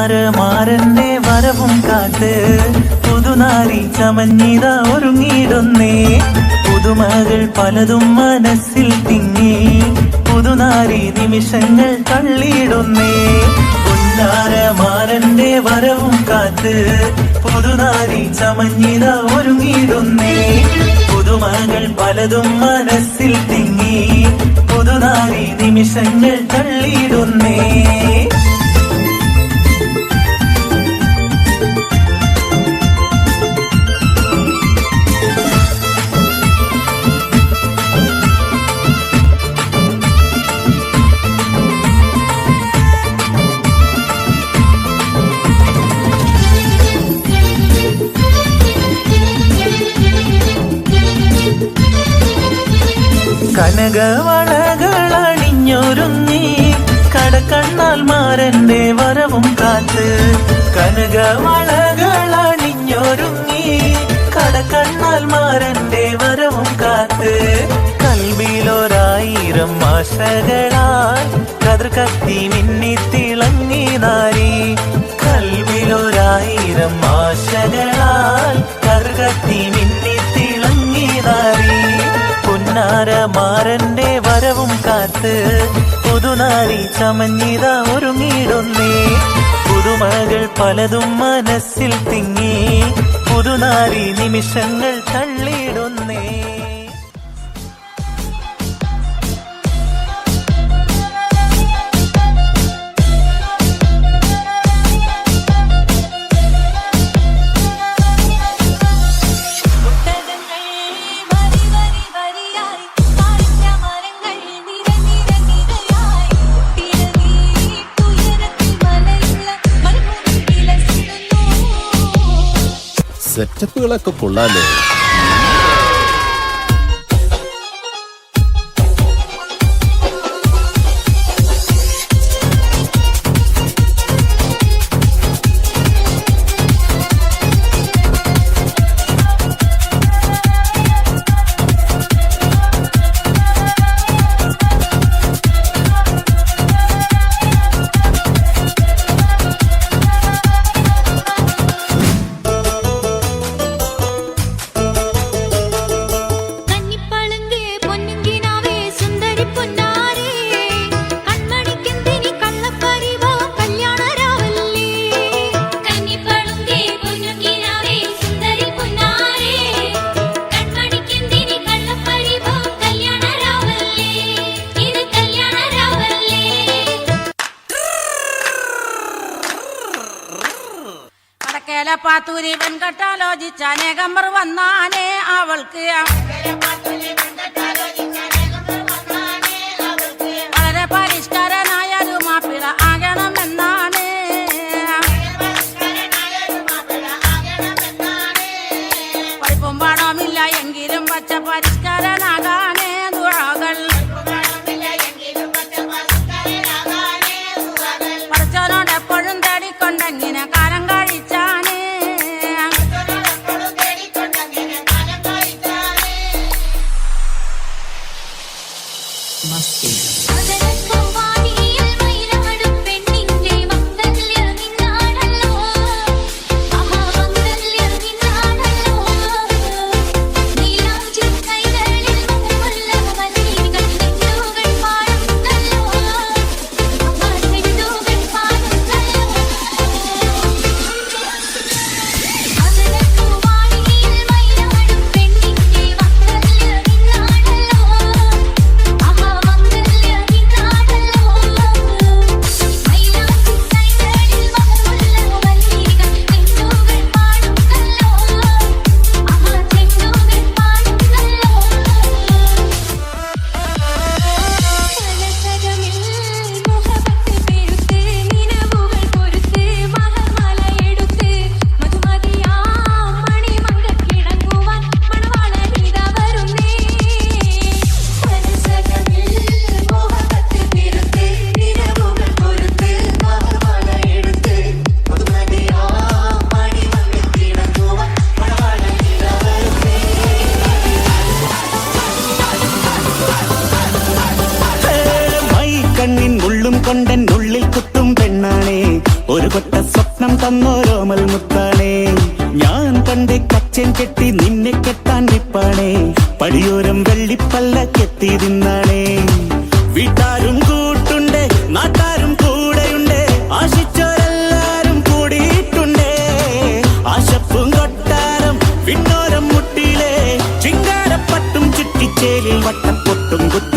മാരന്റെ വരവും കാത്ത് പുതുനാരി ചമഞ്ഞിത ഒരുങ്ങിയിടുന്നേ. പുതുമകൾ പലതും മനസ്സിൽ തിങ്ങി പുതുനാരി നിമിഷങ്ങൾ തള്ളിയിടുന്നേ. മാരന്റെ വരവും കാത്ത് പുതുനാരി ചമഞ്ഞിത ഒരുങ്ങിയിടുന്നേ. പുതുമകൾ പലതും മനസ്സിൽ തിങ്ങി പുതുനാരി നിമിഷങ്ങൾ തള്ളിയിടുന്നേ. കനകവളകളണിഞ്ഞൊരുങ്ങി കടക്കണ്ണാൽ മാരന്റെ വരവും കാത്ത്. കനകവളകളണിഞ്ഞൊരുങ്ങി കടക്കണ്ണാൽ മാരന്റെ വരവും കാത്ത്. കൽവിലൊരായിരം ആശകളാൽ കതിർ കത്തി മിന്നി തിളങ്ങി നാരി. കൽവിലൊരായിരം ആശകളാൽ കതിർ കത്തി മിന്നി തിളങ്ങി നാരി. മാരന്റെ വരവും കാത്ത് പുതുനാരി ചമഞ്ഞിത ഒരുങ്ങിയിടുന്നേ. പുതുമകൾ പലതും മനസ്സിൽ തിങ്ങി പുതുനാരി നിമിഷങ്ങൾ തള്ളിയിടുന്നേ. സെറ്റപ്പുകളൊക്കെ കൊള്ളാലോ. പാത്തൂരി വെൺകട്ടാലോചിച്ച അനേകമ്പർ വന്നാനേ അവൾക്ക്. വളരെ പരിഷ്കാരനായ ഒരു മാപ്പിള ആകണമെന്നാണ്. പഠിപ്പും പാടമില്ല എങ്കിലും പച്ച പരിഷ്കാരനാകാനേ ദുആകൾ. പഠിച്ചവനോട് എപ്പോഴും തേടിക്കൊണ്ടെങ്ങനെ കാലം കഴിച്ചാണ്. നീലാഞ്ചി കൈകളിൽ തന്നോരോമൽ മുത്താണേ ഞാൻ പണ്ടേ കച്ചൻ കെട്ടി നിന്നെ കെട്ടാൻ നിപ്പാണേ പടിയോരം വെള്ളിപ്പല്ലക്കെത്തി തിന്നാണേ വീട്ടാരും കൂട്ടുണ്ട് നാട്ടാരും കൂടെയുണ്ട് ആശിച്ചോരെല്ലാരും കൂടിയിട്ടുണ്ടേ ആശപ്പും കൊട്ടാരം പിന്നോരം മുട്ടിയിലെ ചിങ്കാരപ്പട്ടും ചുറ്റിച്ചേലിൽ വട്ടപ്പൊട്ടും കുത്ത